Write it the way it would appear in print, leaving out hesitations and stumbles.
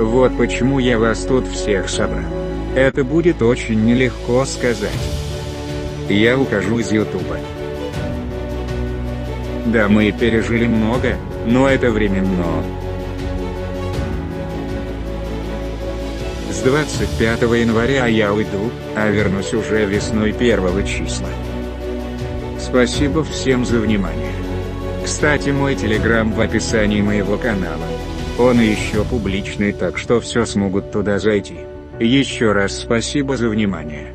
Вот почему я вас тут всех собрал. Это будет очень нелегко сказать. Я ухожу из Ютуба. Да, мы пережили много, но это временно. С 25 января я уйду, а вернусь уже весной 1 числа. Спасибо всем за внимание. Кстати, мой телеграм в описании моего канала. Он еще публичный, так что все смогут туда зайти. Еще раз спасибо за внимание.